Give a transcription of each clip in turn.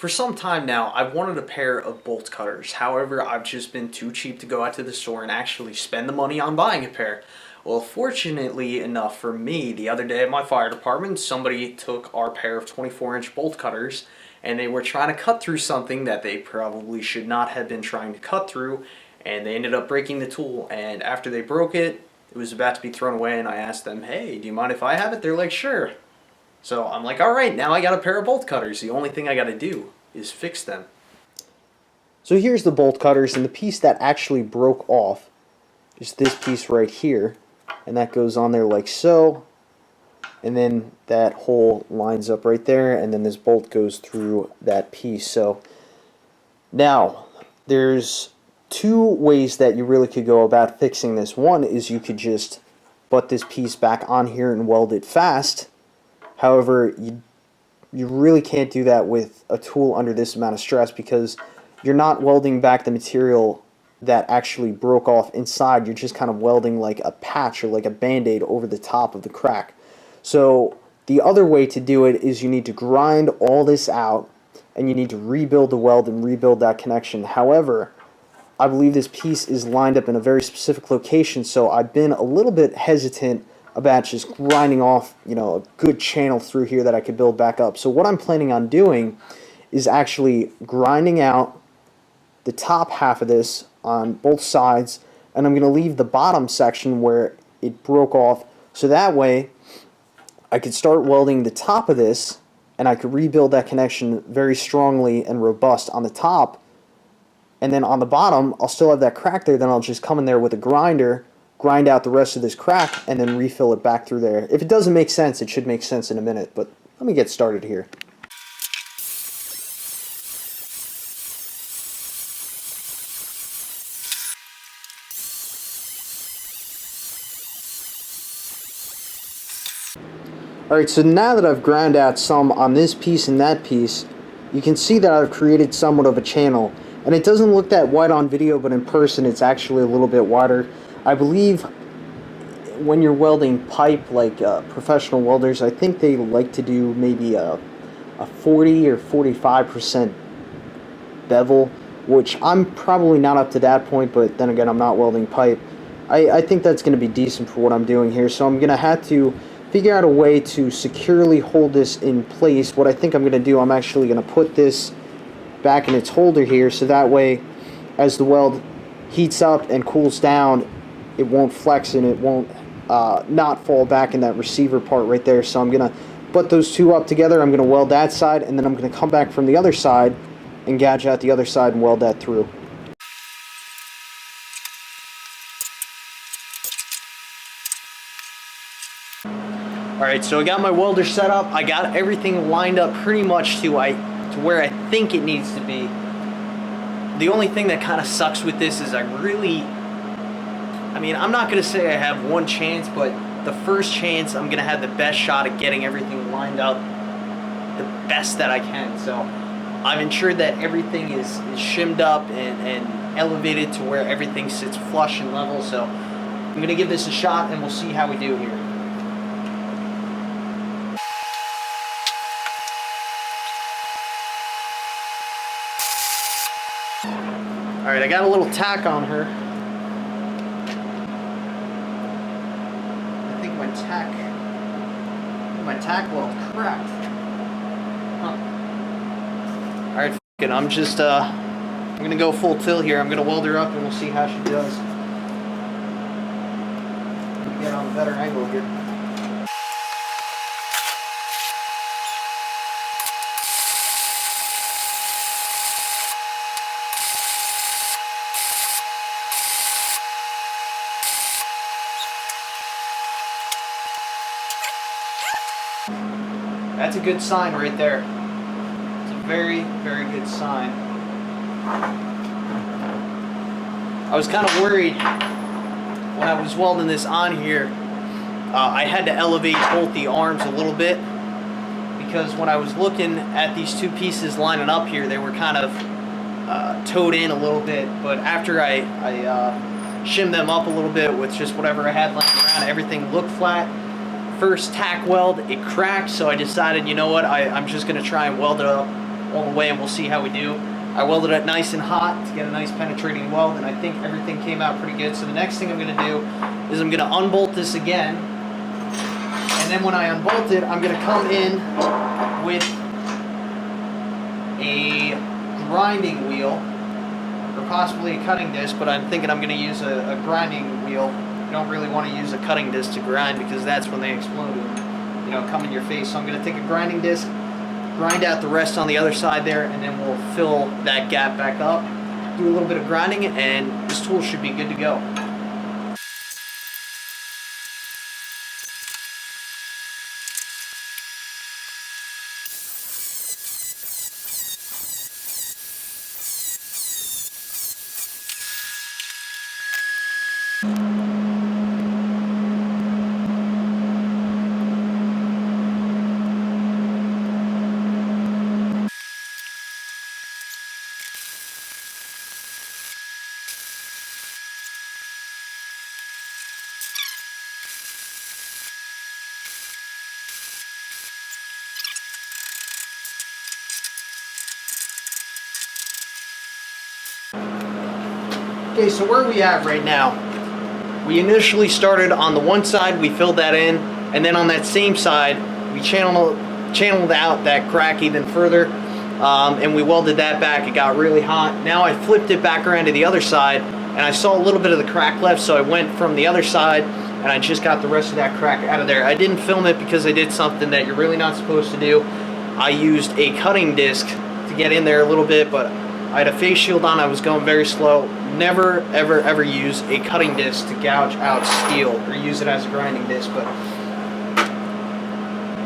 For some time now, I've wanted a pair of bolt cutters. However, I've just been too cheap to go out to the store and actually spend the money on buying a pair. Well, fortunately enough for me, the other day at my fire department, somebody took our pair of 24-inch bolt cutters and they were trying to cut through something that they probably should not have been trying to cut through, and they ended up breaking the tool. And after they broke it, it was about to be thrown away, and I asked them, hey, do you mind if I have it? They're like, sure. So I'm like, all right, now I got a pair of bolt cutters. The only thing I got to do is fix them. So here's the bolt cutters, and the piece that actually broke off is this piece right here, and that goes on there like so, and then that hole lines up right there, and then this bolt goes through that piece. So now there's two ways that you really could go about fixing this. One is you could just butt this piece back on here and weld it fast. However, you really can't do that with a tool under this amount of stress, because you're not welding back the material that actually broke off inside. You're just kind of welding like a patch or like a band-aid over the top of the crack. So the other way to do it is you need to grind all this out, and you need to rebuild the weld and rebuild that connection. However, I believe this piece is lined up in a very specific location, so I've been a little bit hesitant about just grinding off, a good channel through here that I could build back up. So what I'm planning on doing is actually grinding out the top half of this on both sides, and I'm going to leave the bottom section where it broke off, so that way I could start welding the top of this, and I could rebuild that connection very strongly and robust on the top. And then on the bottom, I'll still have that crack there. Then I'll just come in there with a grinder, grind out the rest of this crack, and then refill it back through there. If it doesn't make sense, it should make sense in a minute, but let me get started here. Alright, so now that I've ground out some on this piece and that piece, you can see that I've created somewhat of a channel. And it doesn't look that wide on video, but in person it's actually a little bit wider. I believe when you're welding pipe, like professional welders, I think they like to do maybe a 40 or 45% bevel, which I'm probably not up to that point, but then again, I'm not welding pipe. I think that's going to be decent for what I'm doing here, so I'm going to have to figure out a way to securely hold this in place. What I think I'm going to do, I'm actually going to put this back in its holder here, so that way as the weld heats up and cools down, it won't flex and it won't not fall back in that receiver part right there. So I'm going to put those two up together. I'm going to weld that side, and then I'm going to come back from the other side and gouge out the other side and weld that through. Alright, so I got my welder set up. I got everything lined up pretty much to where I think it needs to be. The only thing that kind of sucks with this is I'm not going to say I have one chance, but the first chance I'm going to have the best shot at getting everything lined up the best that I can. So I've ensured that everything is shimmed up and elevated to where everything sits flush and level. So I'm going to give this a shot and we'll see how we do here. Alright, I got a little tack on her. I think my tack weld cracked. Huh. Alright, I'm gonna go full tilt here. I'm gonna weld her up and we'll see how she does. Let me get on a better angle here. That's a good sign right there. It's a very, very good sign. I was kind of worried when I was welding this on here. I had to elevate both the arms a little bit, because when I was looking at these two pieces lining up here, they were kind of towed in a little bit. But after I shimmed them up a little bit with just whatever I had lying around, everything looked flat. First tack weld, it cracked, so I decided, you know what, I'm just going to try and weld it up all the way and we'll see how we do. I welded it nice and hot to get a nice penetrating weld, and I think everything came out pretty good. So the next thing I'm going to do is I'm going to unbolt this again, and then when I unbolt it, I'm going to come in with a grinding wheel, or possibly a cutting disc, but I'm thinking I'm going to use a grinding wheel. You don't really want to use a cutting disc to grind because that's when they explode and, you know, come in your face. So I'm going to take a grinding disc, grind out the rest on the other side there, and then we'll fill that gap back up, do a little bit of grinding, and this tool should be good to go. Okay, so where are we at right now? We initially started on the one side, we filled that in, and then on that same side, we channeled out that crack even further, and we welded that back. It got really hot. Now I flipped it back around to the other side, and I saw a little bit of the crack left, so I went from the other side, and I just got the rest of that crack out of there. I didn't film it because I did something that you're really not supposed to do. I used a cutting disc to get in there a little bit, but I had a face shield on, I was going very slow. Never, ever, ever use a cutting disc to gouge out steel or use it as a grinding disc, but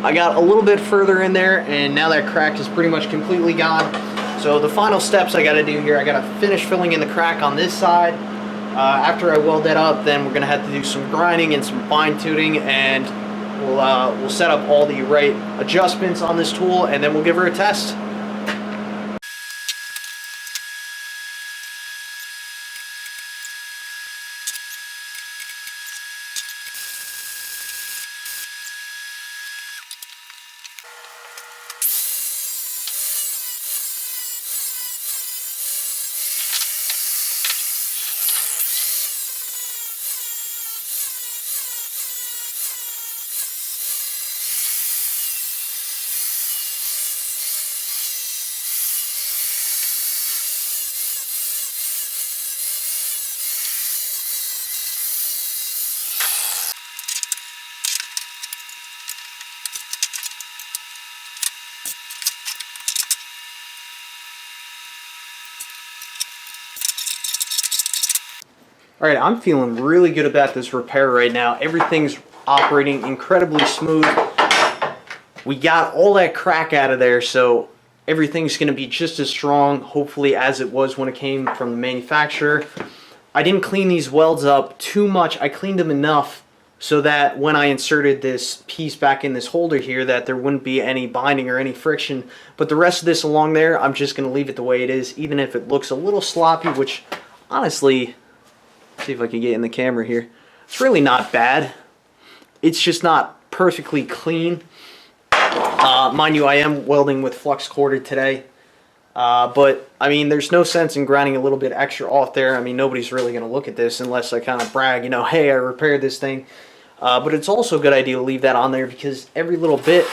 I got a little bit further in there and now that crack is pretty much completely gone. So the final steps I got to do here, I got to finish filling in the crack on this side. After I weld that up, then we're going to have to do some grinding and some fine tuning, and we'll set up all the right adjustments on this tool, and then we'll give her a test. Alright, I'm feeling really good about this repair right now. Everything's operating incredibly smooth. We got all that crack out of there, so everything's going to be just as strong, hopefully, as it was when it came from the manufacturer. I didn't clean these welds up too much. I cleaned them enough so that when I inserted this piece back in this holder here, that there wouldn't be any binding or any friction. But the rest of this along there, I'm just going to leave it the way it is, even if it looks a little sloppy, which honestly, see if I can get in the camera here, it's really not bad. It's just not perfectly clean. Mind you, I am welding with flux corded today. But, I mean, there's no sense in grinding a little bit extra off there. I mean, nobody's really going to look at this unless I kind of brag, you know, hey, I repaired this thing. But it's also a good idea to leave that on there because every little bit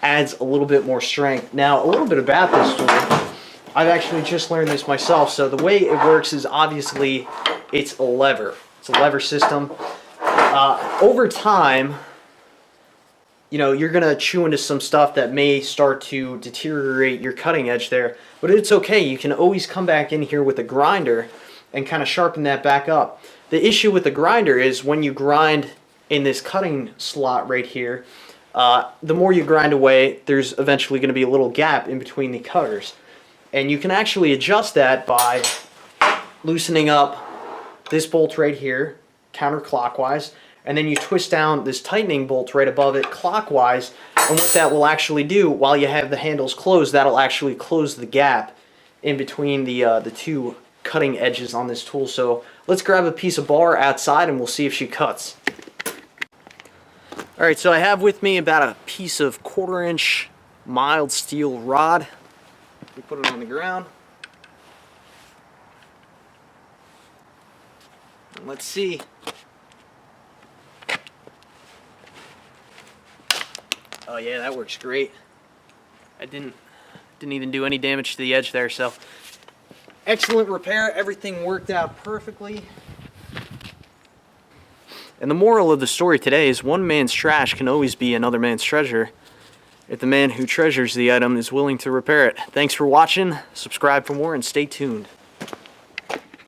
adds a little bit more strength. Now, a little bit about this tool. I've actually just learned this myself. So the way it works is obviously it's a lever. It's a lever system. Over time, you know, you're going to chew into some stuff that may start to deteriorate your cutting edge there. But it's okay. You can always come back in here with a grinder and kind of sharpen that back up. The issue with the grinder is when you grind in this cutting slot right here, the more you grind away, there's eventually going to be a little gap in between the cutters. And you can actually adjust that by loosening up this bolt right here counterclockwise, and then you twist down this tightening bolt right above it clockwise, and what that will actually do while you have the handles closed, that'll actually close the gap in between the two cutting edges on this tool. So let's grab a piece of bar outside and we'll see if she cuts. Alright, so I have with me about a piece of 1/4 inch mild steel rod. We put it on the ground. And let's see. Oh yeah, that works great. I didn't even do any damage to the edge there, so excellent repair. Everything worked out perfectly. And the moral of the story today is one man's trash can always be another man's treasure if the man who treasures the item is willing to repair it. Thanks for watching. Subscribe for more and stay tuned.